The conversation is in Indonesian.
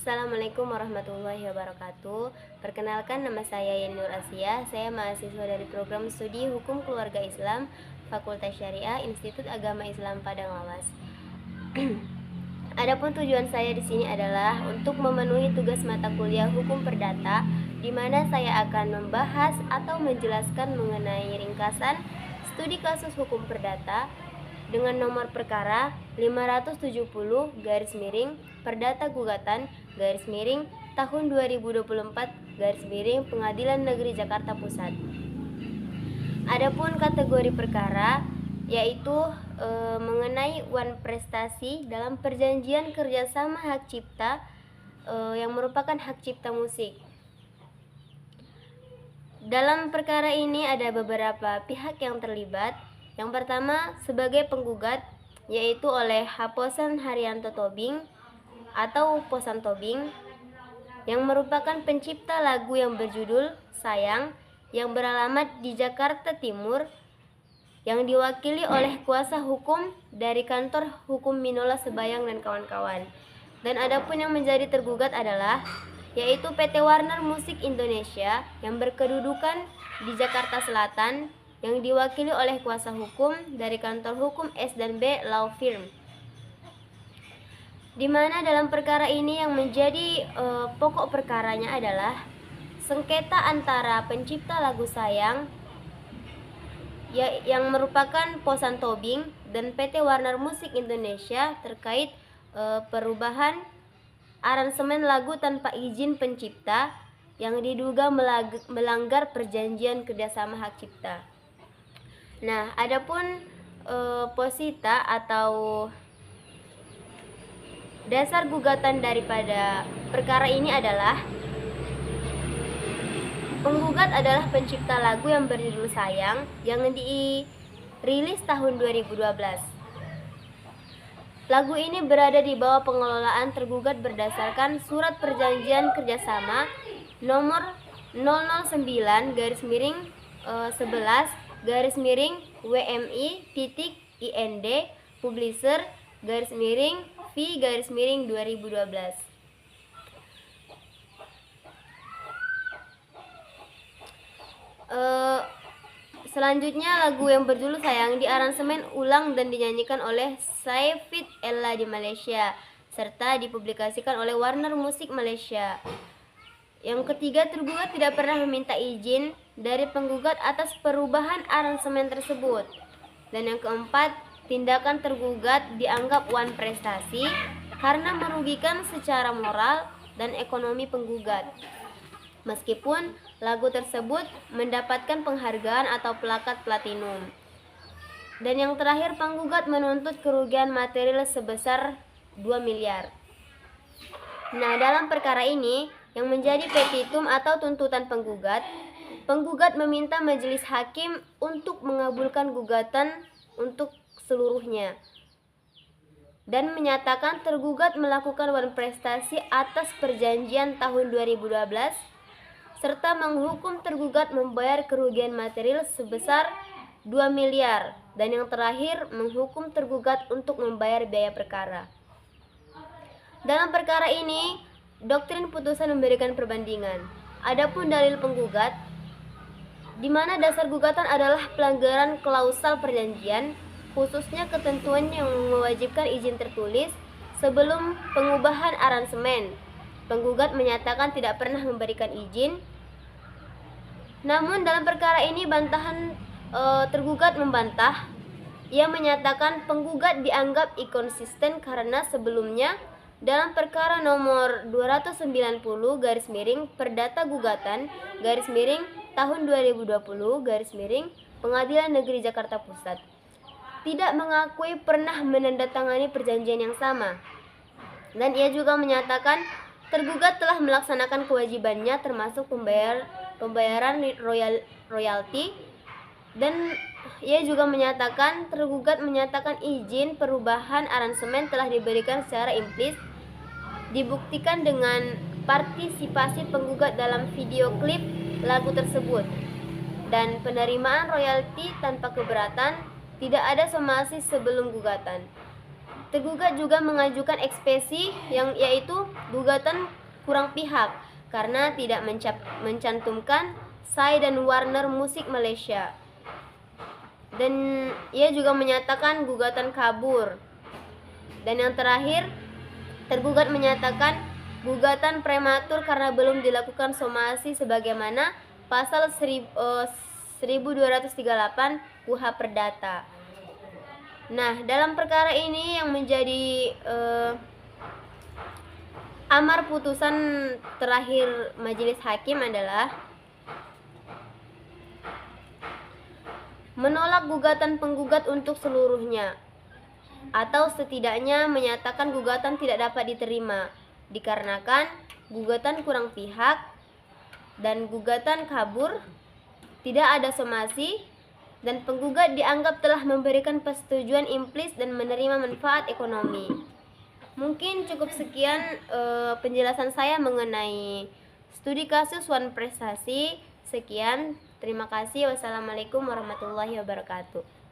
Assalamualaikum warahmatullahi wabarakatuh. Perkenalkan, nama saya Yeni Nur Asia. Saya mahasiswa dari program studi Hukum Keluarga Islam Fakultas Syariah Institut Agama Islam Padang Lawas. Adapun tujuan saya di sini adalah untuk memenuhi tugas mata kuliah Hukum Perdata, di mana saya akan membahas atau menjelaskan mengenai ringkasan studi kasus hukum perdata dengan nomor perkara 570 Perdata Gugatan tahun 2024 Pengadilan Negeri Jakarta Pusat. Adapun kategori perkara yaitu mengenai wan prestasi dalam perjanjian kerjasama hak cipta yang merupakan hak cipta musik. Dalam perkara ini ada beberapa pihak yang terlibat. Yang pertama sebagai penggugat, yaitu oleh Haposan Haryanto Tobing atau Posan Tobing, yang merupakan pencipta lagu yang berjudul Sayang yang beralamat di Jakarta Timur, yang diwakili oleh kuasa hukum dari kantor hukum Minola Sebayang dan kawan-kawan. Dan adapun yang menjadi tergugat adalah yaitu PT Warner Musik Indonesia yang berkedudukan di Jakarta Selatan, yang diwakili oleh kuasa hukum dari kantor hukum S&B Law Firm. Di mana dalam perkara ini yang menjadi pokok perkaranya adalah sengketa antara pencipta lagu Sayang yang merupakan Posan Tobing dan PT Warner Musik Indonesia terkait perubahan aransemen lagu tanpa izin pencipta yang diduga melanggar perjanjian kerjasama hak cipta. Nah, adapun posita atau dasar gugatan daripada perkara ini adalah penggugat adalah pencipta lagu yang berjudul Sayang yang dirilis tahun 2012. Lagu ini berada di bawah pengelolaan tergugat berdasarkan surat perjanjian kerjasama nomor 009-11-WMI.IND Publisher V-2012. Selanjutnya lagu yang berjudul Sayang diaransemen ulang dan dinyanyikan oleh Saifit Ella di Malaysia serta dipublikasikan oleh Warner Musik Malaysia. Yang ketiga, tergugat tidak pernah meminta izin dari penggugat atas perubahan aransemen tersebut. Dan yang keempat, tindakan tergugat dianggap wan prestasi karena merugikan secara moral dan ekonomi penggugat, meskipun lagu tersebut mendapatkan penghargaan atau plakat platinum. Dan yang terakhir, penggugat menuntut kerugian material sebesar 2 miliar. Nah, dalam perkara ini yang menjadi petitum atau tuntutan penggugat meminta majelis hakim untuk mengabulkan gugatan untuk seluruhnya dan menyatakan tergugat melakukan wan prestasi atas perjanjian tahun 2012 serta menghukum tergugat membayar kerugian material sebesar 2 miliar, dan yang terakhir menghukum tergugat untuk membayar biaya perkara. Dalam perkara ini, doktrin putusan memberikan perbandingan. Adapun dalil penggugat, di mana dasar gugatan adalah pelanggaran klausal perjanjian, khususnya ketentuan yang mewajibkan izin tertulis sebelum pengubahan aransemen. Penggugat menyatakan tidak pernah memberikan izin. Namun dalam perkara ini bantahan tergugat membantah. Ia menyatakan penggugat dianggap inkonsisten karena sebelumnya dalam perkara nomor 290 Perdata Gugatan tahun 2020 Pengadilan Negeri Jakarta Pusat tidak mengakui pernah menandatangani perjanjian yang sama. Dan ia juga menyatakan tergugat telah melaksanakan kewajibannya termasuk pembayaran royalti, dan ia juga menyatakan tergugat menyatakan izin perubahan aransemen telah diberikan secara implisit, dibuktikan dengan partisipasi penggugat dalam video klip lagu tersebut, dan penerimaan royalti tanpa keberatan tidak ada somasi sebelum gugatan. Tergugat juga mengajukan eksepsi yang yaitu gugatan kurang pihak karena tidak mencantumkan SAI dan Warner Musik Malaysia. Dan ia juga menyatakan gugatan kabur. Dan yang terakhir, tergugat menyatakan gugatan prematur karena belum dilakukan somasi sebagaimana pasal 1238 KUH Perdata. Nah, dalam perkara ini yang menjadi amar putusan terakhir majelis hakim adalah menolak gugatan penggugat untuk seluruhnya, atau setidaknya menyatakan gugatan tidak dapat diterima dikarenakan gugatan kurang pihak dan gugatan kabur, tidak ada somasi, dan penggugat dianggap telah memberikan persetujuan implis dan menerima manfaat ekonomi. Mungkin cukup sekian penjelasan saya mengenai studi kasus Wan Prestasi. Sekian, terima kasih. Wassalamualaikum warahmatullahi wabarakatuh.